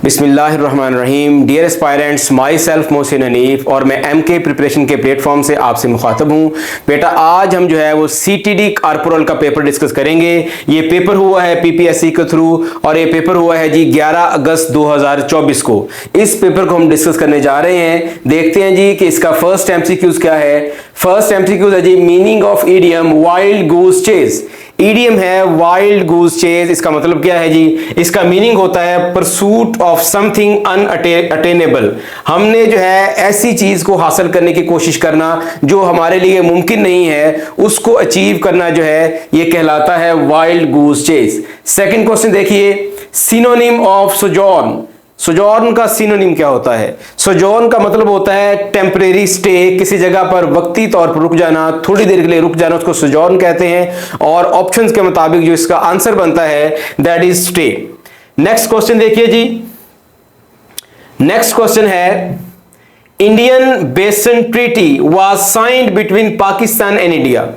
बिस्मिल्लाहिर्रहमानिर्रहीम। Dear aspirants, myself Mohsin Hanif और मैं एमके प्रिपरेशन के प्लेटफॉर्म से आपसे मुखातब हूँ। बेटा आज हम जो है वो सीटीडी कॉर्पोरल का पेपर डिस्कस करेंगे। ये पेपर हुआ है पीपीएससी के थ्रू और ये पेपर हुआ है जी 11 अगस्त 2024 को। इस पेपर को हम डिस्कस करने जा रहे हैं। देखते हैं जी कि इसका फर्स्ट एमसीक्यूज क्या है। फर्स्ट एमसीक्यूज है जी meaning of idiom wild goose chase. Idiom है वाइल्ड गूस चेज, इसका मतलब क्या है जी? इसका मीनिंग होता है परसूट ऑफ समथिंग अनअटेनेबल। हमने जो है ऐसी चीज को हासिल करने की कोशिश करना जो हमारे लिए मुमकिन नहीं है, उसको अचीव करना जो है ये कहलाता है wild goose chase. Second question देखिए, सिनोनिम ऑफ सोजॉर्न। सोजॉर्न का सिनोनिम क्या होता है? सोजॉर्न का मतलब होता है टेम्परेरी स्टे, किसी जगह पर वक्ती तौर पर रुक जाना, थोड़ी देर के लिए रुक जाना, उसको सोजॉर्न कहते हैं। और ऑप्शंस के मुताबिक जो इसका आंसर बनता है that is stay. Next question देखिए जी। नेक्स्ट क्वेश्चन है Indian basin treaty was signed between Pakistan and India.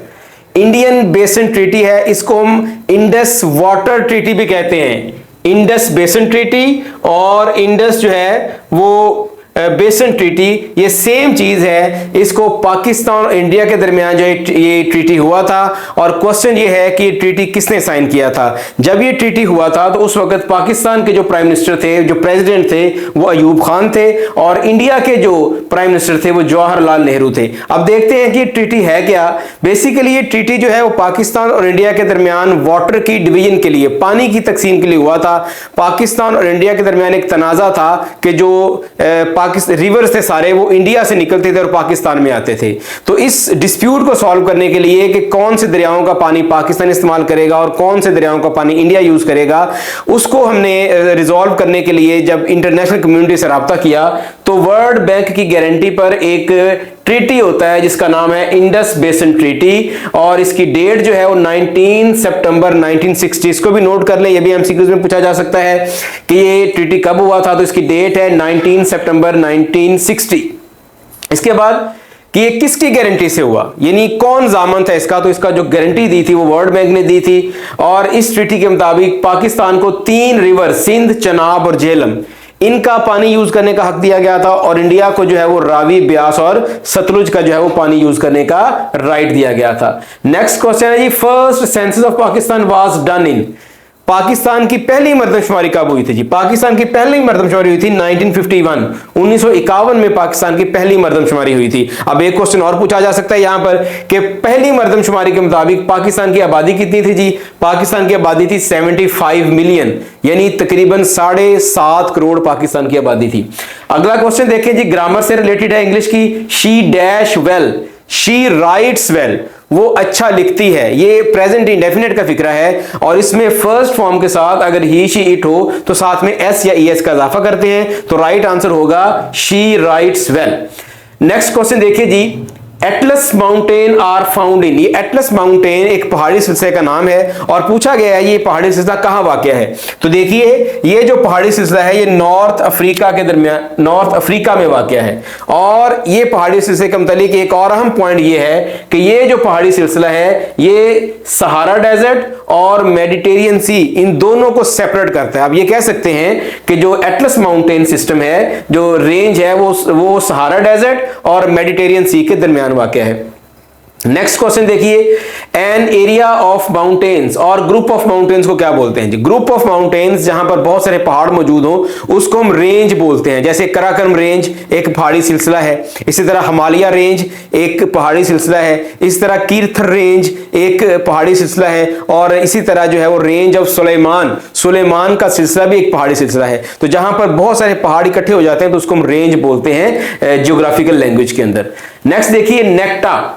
Indian basin treaty है, इसको हम इंडस वाटर ट्रीटी भी कहते हैं। इंडस बेसिन ट्रीटी और इंडस जो है वो बेसिन ट्रीटी ये सेम चीज है। इसको पाकिस्तान और इंडिया के दरमियान जो ये ट्रीटी हुआ था। और क्वेश्चन ये है कि ये ट्रीटी किसने साइन किया था? जब ये ट्रीटी हुआ था तो उस वक्त पाकिस्तान के जो प्राइम मिनिस्टर थे, जो प्रेसिडेंट थे, वो अयूब खान थे और इंडिया के जो प्राइम मिनिस्टर थे वो जवाहरलाल नेहरू थे। अब देखते हैं कि ट्रीटी है क्या। बेसिकली ये ट्रीटी जो है वो पाकिस्तान और इंडिया के दरमियान वाटर की डिवीजन के लिए, पानी की तकसीम के लिए हुआ था। पाकिस्तान और इंडिया के दरमियान एक तनाजा था कि जो रिवर्स थे सारे वो इंडिया से निकलते थे और पाकिस्तान में आते थे। तो इस डिस्प्यूट को सॉल्व करने के लिए कि कौन से दरियाओं का पानी पाकिस्तान इस्तेमाल करेगा और कौन से दरियाओं का पानी इंडिया यूज करेगा, उसको हमने रिजॉल्व करने के लिए जब इंटरनेशनल कम्युनिटी से रब्ता किया तो वर्ल्ड बैंक की गारंटी पर एक ट्रीटी होता है जिसका नाम है इंडस बेसिन ट्रीटी। और इसकी डेट जो है वो 19 सितंबर 1960। इसको भी नोट कर लें, ये भी एमसीक्यूज में पूछा जा सकता है कि ये ट्रीटी कब हुआ था। तो इसकी डेट है 19 सितंबर 1960। इसके बाद कि ये किसकी गारंटी से हुआ, यानी कौन जामन था इसका, तो इसका जो गारंटी दी थी वो वर्ल्ड बैंक ने दी थी। और इस ट्रीटी के मुताबिक पाकिस्तान को 3 रिवर सिंध, चनाब और झेलम, इनका पानी यूज करने का हक दिया गया था और इंडिया को जो है वो रावी, ब्यास और सतलुज का जो है वो पानी यूज करने का राइट दिया गया था। नेक्स्ट क्वेश्चन है जी, first census of Pakistan was done in. Pakistan की पहली मर्दमशुमारी कब हुई थी जी? पाकिस्तान की पहली मर्दमशुमारी हुई थी 1951। 1951 में पाकिस्तान की पहली मर्दमशुमारी हुई थी। अब एक क्वेश्चन और पूछा जा सकता है यहां पर कि पहली मर्दमशुमारी के मुताबिक पाकिस्तान की आबादी कितनी थी जी? पाकिस्तान की आबादी थी 75 मिलियन, यानी तकरीबन 7.5 करोड़ पाकिस्तान की आबादी थी। अगला क्वेश्चन देखिए जी, ग्रामर से रिलेटेड है इंग्लिश की। She dash well, she writes well, वो अच्छा लिखती है। ये प्रेजेंट इंडेफिनिट का फिक्रा है और इसमें फर्स्ट फॉर्म के साथ अगर ही, शी, इट हो तो साथ में एस या ईएस का इजाफा करते हैं, तो राइट आंसर होगा she writes well. Next question देखिए जी, Atlas mountain are found in. ये एटलस माउंटेन एक पहाड़ी सिलसिले का नाम है और पूछा गया है ये पहाड़ी सिलसिला कहां वाक़या है। तो देखिए ये जो पहाड़ी सिलसिला है ये नॉर्थ अफ्रीका के दरमियान, नॉर्थ अफ्रीका में वाक़या है। और ये पहाड़ी सिलसिले के मुतालिक एक और अहम पॉइंट ये है कि ये जो पहाड़ी सिलसिला है ये सहारा डेजर्ट और मेडिटेरियन सी, इन दोनों को सेपरेट करता है। अब ये कह सकते हैं कि जो एटलस माउंटेन सिस्टम है, जो रेंज है वो सहारा डेजर्ट और मेडिटेरियन सी के दरमियान वाक़या है। नेक्स्ट क्वेश्चन देखिए, एन एरिया ऑफ माउंटेन्स और ग्रुप ऑफ माउंटेन्स को क्या बोलते हैं जी? ग्रुप ऑफ माउंटेन्स जहां पर बहुत सारे पहाड़ मौजूद हो उसको हम रेंज बोलते हैं। जैसे कराकरम रेंज एक पहाड़ी सिलसिला है, इसी तरह हिमालय रेंज एक पहाड़ी सिलसिला है, इस तरह कीर्थर रेंज एक पहाड़ी सिलसिला है और इसी तरह जो है वो रेंज ऑफ सुलेमान का सिलसिला भी एक पहाड़ी सिलसिला है। तो जहां पर बहुत सारे पहाड़ इकट्ठे हो जाते हैं तो उसको हम रेंज बोलते हैं जियोग्राफिकल लैंग्वेज के अंदर। नेक्स्ट देखिए, NACTA,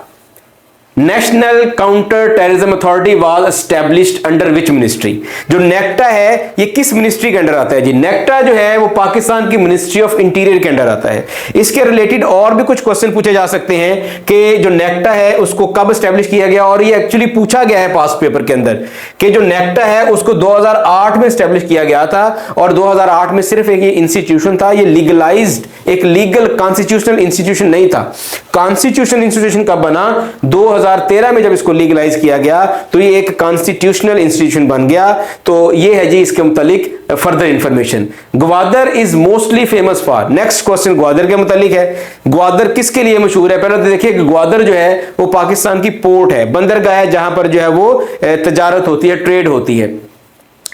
national counter terrorism authority was established under which ministry. जो नेक्टा है ये किस मिनिस्ट्री के अंडर आता है जी? नेक्टा जो है वो पाकिस्तान की मिनिस्ट्री ऑफ इंटीरियर के अंडर आता है। इसके रिलेटेड और भी कुछ क्वेश्चन पूछे जा सकते हैं कि जो नेक्टा है उसको कब एस्टैब्लिश किया गया। और ये एक्चुअली पूछा गया है पास्ट पेपर के अंदर कि जो नेक्टा है उसको 2008 में एस्टैब्लिश किया गया था और 2008 में सिर्फ एक ये इंस्टीट्यूशन था, ये लीगलाइज्ड एक लीगल कॉन्स्टिट्यूशनल इंस्टीट्यूशन नहीं था। कॉन्स्टिट्यूशनल इंस्टीट्यूशन कब बना? 2000 2013 में जब इसको लीगलाइज किया गया तो ये एक कॉन्स्टिट्यूशनल इंस्टीट्यूशन बन गया। तो ये है जी इसके मुतालिक further information. Gwadar is mostly famous for, next question Gwadar के मुतालिक है। ग्वादर किसके लिए मशहूर है? पहले तो देखिए ग्वादर जो है वो पाकिस्तान की पोर्ट है, बंदरगाह है, जहां पर जो है वो तजारत होती है, ट्रेड होती है।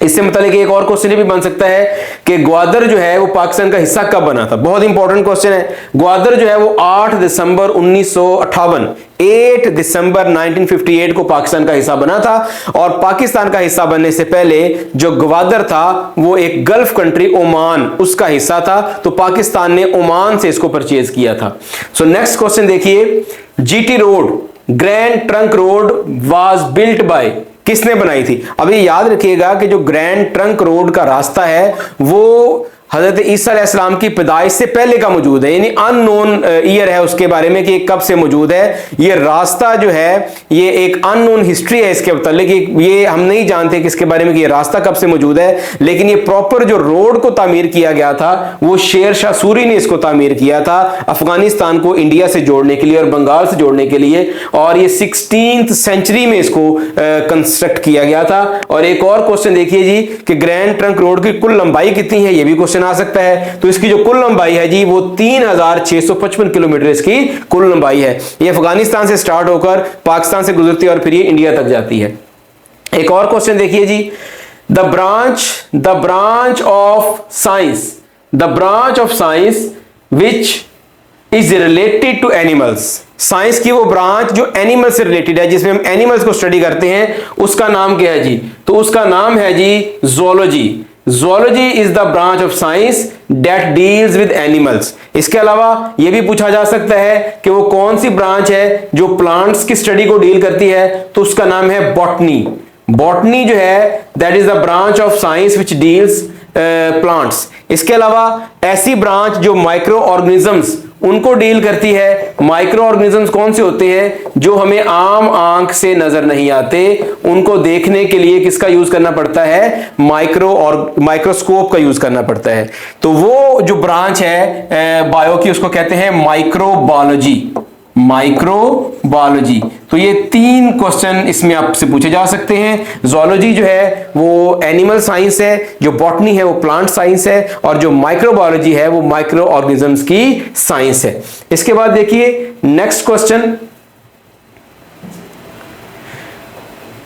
इससे मतलब एक और क्वेश्चन भी बन सकता है कि ग्वादर जो है वो पाकिस्तान का हिस्सा कब बना था? बहुत इंपॉर्टेंट क्वेश्चन है। ग्वादर जो है वो 8 दिसंबर 1958, 8 दिसंबर 1958 को पाकिस्तान का हिस्सा बना था। और पाकिस्तान का हिस्सा बनने से पहले जो ग्वादर था वो एक गल्फ कंट्री ओमान उसका हिस्सा था, तो पाकिस्तान ने ओमान से इसको परचेज किया था। सो नेक्स्ट क्वेश्चन देखिए, GT road, grand trunk road was built by, किसने बनाई थी? अभी याद रखिएगा कि जो ग्रैंड ट्रंक रोड का रास्ता है वो हजरत ईसा अलैहिस्सलाम की पैदाइश से पहले का मौजूद है, यानी अननोन ईयर है उसके बारे में कि कब से मौजूद है। ये रास्ता जो है ये एक अननोन हिस्ट्री है इसके मुतालिक, ये हम नहीं जानते कि इसके बारे में कि ये रास्ता कब से मौजूद है। लेकिन ये प्रॉपर जो रोड को तामीर किया गया था वो शेर शाह सूरी ने इसको तामीर किया था अफगानिस्तान को इंडिया से जोड़ने के लिए और बंगाल से जोड़ने के लिए, और ये 16th सेंचुरी में इसको कंस्ट्रक्ट किया गया था। और एक और क्वेश्चन देखिए जी कि ग्रैंड ट्रंक रोड की कुल लंबाई कितनी है, ये भी क्वेश्चन आ सकता है। तो इसकी जो कुल लंबाई है जी वो 3655 किलोमीटर इसकी कुल लंबाई है। ये अफगानिस्तान से स्टार्ट होकर पाकिस्तान से गुजरती है और फिर ये इंडिया तक जाती है। एक और क्वेश्चन देखिए जी, the branch of science which is related to animals, science की वो ब्रांच जो एनिमल से रिलेटेड है, जिसमें हम एनिमल्स को स्टडी करते हैं, उसका नाम क्या है जी? तो उसका नाम है जी zoology. Zoology is the branch of science that deals with animals. इसके अलावा यह भी पूछा जा सकता है कि वो कौन सी ब्रांच है जो प्लांट्स की स्टडी को डील करती है, तो उसका नाम है बॉटनी। बॉटनी जो है that is the branch of science which deals plants. इसके अलावा ऐसी ब्रांच जो माइक्रो ऑर्गेनिजम्स उनको डील करती है। माइक्रो ऑर्गेनिजम्स कौन से होते हैं? जो हमें आम आंख से नजर नहीं आते, उनको देखने के लिए किसका यूज करना पड़ता है? माइक्रोस्कोप का यूज करना पड़ता है। तो वो जो ब्रांच है बायो की उसको कहते हैं माइक्रोबायोलॉजी। माइक्रोबायोलॉजी। तो ये 3 क्वेश्चन इसमें आपसे पूछे जा सकते हैं। ज़ूलॉजी जो है वो एनिमल साइंस है, जो बॉटनी है वो प्लांट साइंस है, और जो माइक्रोबायोलॉजी है वो माइक्रो ऑर्गेनिजम्स की साइंस है। इसके बाद देखिए next question,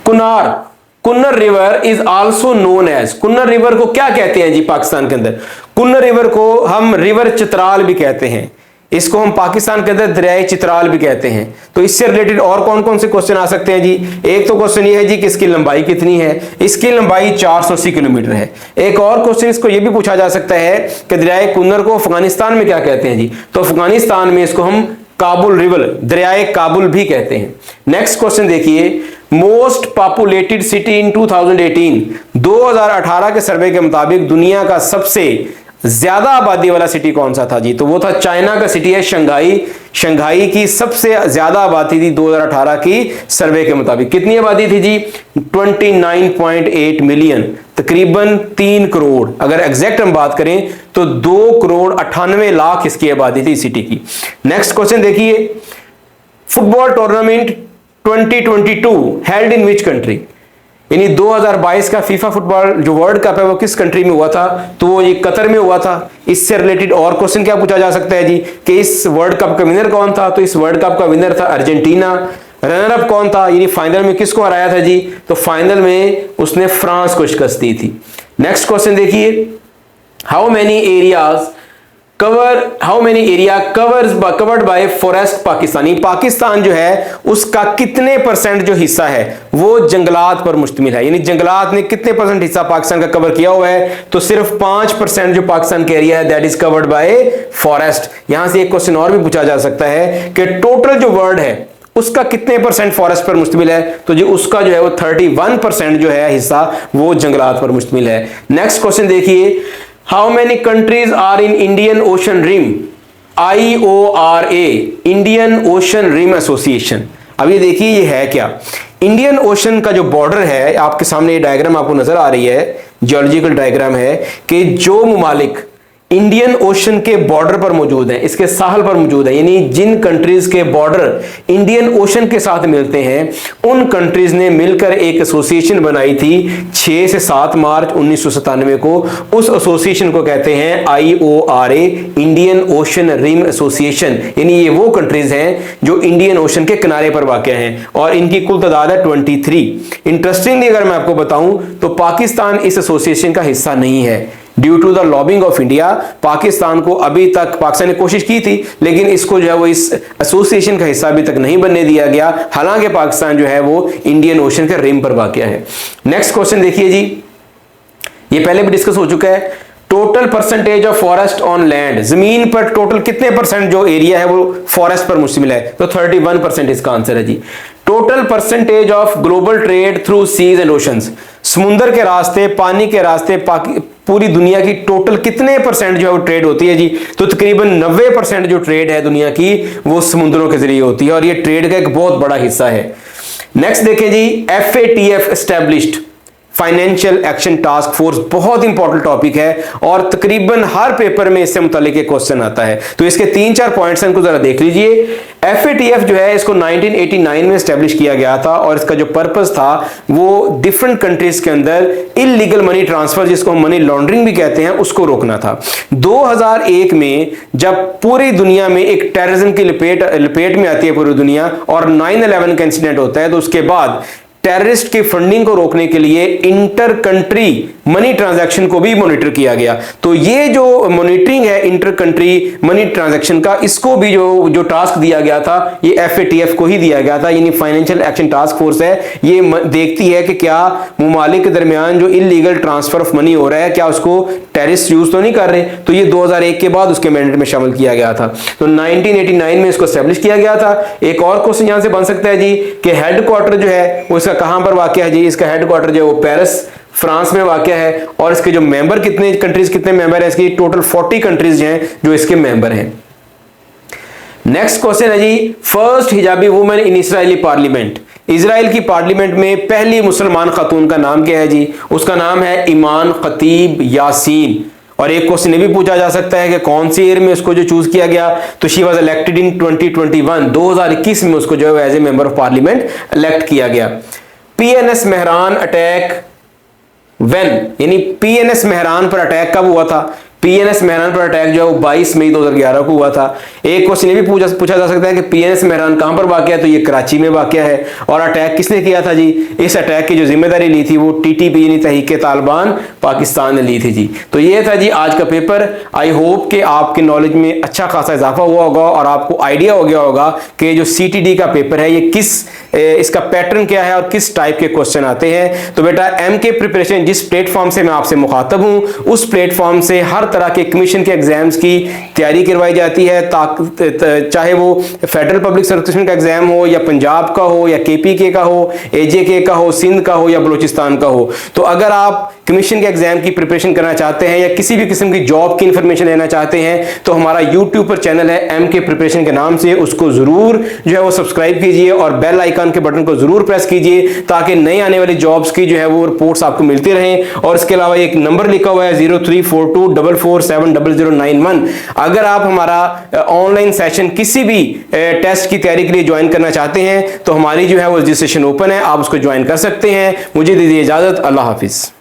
Kunar river is also known as, Kunar river को क्या कहते हैं जी पाकिस्तान के अंदर? कुन्नर रिवर को हम रिवर चित्राल भी कहते हैं, इसको हम पाकिस्तान के अंदर दरियाए चित्राल भी कहते हैं। तो इससे रिलेटेड और कौन कौन से क्वेश्चन आ सकते हैं जी? एक तो क्वेश्चन ये है जी कि इसकी लंबाई कितनी है? इसकी लंबाई 480 किलोमीटर है। एक और क्वेश्चन इसको ये भी पूछा जा सकता है कि दरियाए कुन्नर को अफगानिस्तान में क्या कहते हैं जी? तो अफगानिस्तान में इसको हम काबुल रिवर, दरियाए काबुल भी कहते हैं। नेक्स्ट क्वेश्चन देखिए, मोस्ट पॉपुलेटेड सिटी इन 2018 के सर्वे के मुताबिक दुनिया का सबसे ज्यादा आबादी वाला सिटी कौन सा था जी? तो वो था चाइना का सिटी है शंघाई। शंघाई की सबसे ज्यादा आबादी थी 2018 की सर्वे के मुताबिक। कितनी आबादी थी जी? 29.8 मिलियन, तकरीबन 3 करोड़। अगर एग्जैक्ट हम बात करें तो 2 करोड़ 98 लाख इसकी आबादी थी सिटी की। नेक्स्ट क्वेश्चन देखिए, football tournament 2022 held in which country, यानी 2022 का फीफा फुटबॉल जो वर्ल्ड कप है वो किस कंट्री में हुआ था? तो वो ये कतर में हुआ था। इससे रिलेटेड और क्वेश्चन क्या पूछा जा सकता है जी कि इस वर्ल्ड कप का विनर कौन था? तो इस वर्ल्ड कप का विनर था अर्जेंटीना। रनर अप कौन था, यानी फाइनल में किसको हराया था जी? तो फाइनल में उसने फ्रांस को शिकस्त दी थी। नेक्स्ट क्वेश्चन देखिए, how many area covered by forest Pakistani, Pakistan जो है उसका कितने परसेंट जो हिस्सा है वो जंगलात पर मुश्तमिल है, यानी जंगलात ने कितने परसेंट हिस्सा पाकिस्तान का कवर किया हुआ है? तो सिर्फ 5% जो पाकिस्तान का एरिया है that is covered by forest. यहां से एक क्वेश्चन और भी पूछा जा सकता है कि टोटल जो वर्ल्ड है उसका कितने परसेंट फॉरेस्ट पर मुश्तमिल है? तो जी उसका जो है वो 31% जो है हिस्सा वो जंगलात पर मुश्तमिल है। नेक्स्ट क्वेश्चन देखिए, how many countries are in Indian Ocean rim? IORA, Indian Ocean rim association. अब ये देखिए ये है क्या? इंडियन ओशन का जो बॉर्डर है, आपके सामने ये डायग्राम आपको नजर आ रही है, जियोलॉजिकल डायग्राम है कि जो मुमालिक इंडियन ओशन के बॉर्डर पर मौजूद है, इसके साहल पर मौजूद है, यानी जिन कंट्रीज के बॉर्डर इंडियन ओशन के साथ मिलते हैं उन कंट्रीज ने मिलकर एक एसोसिएशन बनाई थी 6 से 7 मार्च 1997 को। उस एसोसिएशन को कहते हैं IORA, Indian Ocean rim association, यानी ये वो कंट्रीज हैं जो इंडियन ओशन के किनारे पर वाक़या हैं और इनकी कुल तादाद है 23। इंटरेस्टिंगली अगर मैं आपको बताऊं तो पाकिस्तान इस एसोसिएशन का हिस्सा नहीं है। Due to the lobbying of India, Pakistan को अभी तक, पाकिस्तान ने कोशिश की थी लेकिन इसको जो है वो इस एसोसिएशन का हिस्सा अभी तक नहीं बनने दिया गया, हालांकि पाकिस्तान जो है वो इंडियन ओशन के रिम पर वाक़या है। नेक्स्ट क्वेश्चन देखिए जी, ये पहले भी डिस्कस हो चुका है। Total percentage of forest on land, जमीन पर टोटल कितने परसेंट जो एरिया है वो फॉरेस्ट पर मुश्तमिल है, तो 31% इसका आंसर है जी। Total percentage of global trade through seas and oceans, समुंदर के रास्ते, पानी के रास्ते पूरी दुनिया की टोटल कितने परसेंट जो है वो ट्रेड होती है जी, तो तकरीबन 90% जो ट्रेड है दुनिया की वो समुद्रों के जरिए होती है और ये ट्रेड का एक बहुत बड़ा हिस्सा है। नेक्स्ट देखें जी, FATF established financial action task force, बहुत इंपॉर्टेंट टॉपिक है और तकरीबन हर पेपर में इससे मुतालिक एक क्वेश्चन आता है, तो इसके 3-4 पॉइंट्स इनको जरा देख लीजिए। FATF जो है इसको 1989 में एस्टेब्लिश किया गया था और इसका जो पर्पस था वो डिफरेंट कंट्रीज के अंदर इलीगल मनी ट्रांसफर, जिसको हम मनी लॉन्ड्रिंग भी कहते हैं, उसको रोकना था। 2001 में जब पूरी दुनिया में एक टेररिज्म की लपेट में आती है पूरी दुनिया और 9/11 का इंसिडेंट होता है, तो उसके बाद टेररिस्ट की फंडिंग को रोकने के लिए इंटर कंट्री मनी ट्रांजैक्शन को भी मॉनिटर किया गया। तो ये जो मॉनिटरिंग है इंटर कंट्री मनी ट्रांजैक्शन का, इसको भी जो टास्क दिया गया था ये FATF को ही दिया गया था, यानी फाइनेंशियल एक्शन टास्क फोर्स है। ये देखती है कि क्या मुमालिक के दरमियान जो इलीगल ट्रांसफर ऑफ मनी हो रहा है क्या उसको टेररिस्ट यूज तो नहीं कर रहे, तो ये 2001 के बाद उसके मैंडेट में शामिल किया गया था। तो 1989 में इसको एस्टेब्लिश किया गया था। एक और क्वेश्चन यहां से बन सकता है जी कि हेडक्वार्टर जो है वो कहां पर वाक़या है जी, इसका हेडक्वार्टर जो है वो पेरिस फ्रांस में वाक़या है और इसके जो मेंबर कितने मेंबर है, इसकी टोटल 40 कंट्रीज हैं जो इसके मेंबर हैं। नेक्स्ट क्वेश्चन है जी, first hijabi women in Israeli parliament, Israel की पार्लियामेंट में पहली मुसलमान खातून का नाम क्या है जी, उसका नाम है ईमान खतीब यासीन। और एक क्वेश्चन ये भी पूछा जा सकता है कि कौन सी ईयर में उसको जो चूज किया गया, तो शी वाज इलेक्टेड इन 2021 में उसको जो है as a member of parliament elect किया गया। PNS मेहरान अटैक व्हेन, यानी PNS मेहरान पर अटैक कब हुआ था, PNS मेहरान पर अटैक जो है 22 मई 2011 को हुआ था। एक क्वेश्चन ये भी पूछा जा सकता है कि PNS मेहरान कहां पर वाक़या है, तो ये कराची में वाक़या है और अटैक किसने किया था जी, इस अटैक की जो जिम्मेदारी ली थी वो TTP यानी तहरीक-ए-तालिबान पाकिस्तान ने ली थी जी। तो ये था जी आज का पेपर। आई होप कि आपके नॉलेज में अच्छा खासा इजाफा हुआ होगा और आपको आइडिया हो गया होगा कि जो CTD का पेपर है ये इसका पैटर्न क्या है और किस टाइप के क्वेश्चन आते हैं। तो बेटा MK प्रिपरेशन जिस प्लेटफॉर्म से मैं आपसे मुखातब हूं उस प्लेटफॉर्म से हर तरह के कमीशन के एग्जाम्स की तैयारी करवाई जाती है, चाहे वो फेडरल पब्लिक सर्विस का एग्जाम हो या पंजाब का हो या KPK का हो, AJK का हो, सिंध का हो या बलूचिस्तान का हो। तो अगर आप कमीशन के एग्जाम की प्रिपरेशन करना चाहते हैं या किसी भी किस्म की जॉब की इंफॉर्मेशन लेना चाहते हैं तो हमारा यूट्यूब पर चैनल है MK प्रिपरेशन के नाम से, उसको जरूर जो है वो सब्सक्राइब कीजिए और बेल आइकन के बटन को जरूर प्रेस कीजिए ताकि नई आने वाली जॉब्स की जो है वो रिपोर्ट्स आपको मिलती रहें। और इसके अलावा एक नंबर लिखा हुआ है 0342447091। अगर आप हमारा ऑनलाइन सेशन किसी भी टेस्ट की तैयारी के लिए ज्वाइन करना चाहते हैं तो हमारी जो है वो रजिस्ट्रेशन ओपन है, आप उसको ज्वाइन कर सकते हैं। मुझे दीजिए इजाजत, अल्लाह हाफिज।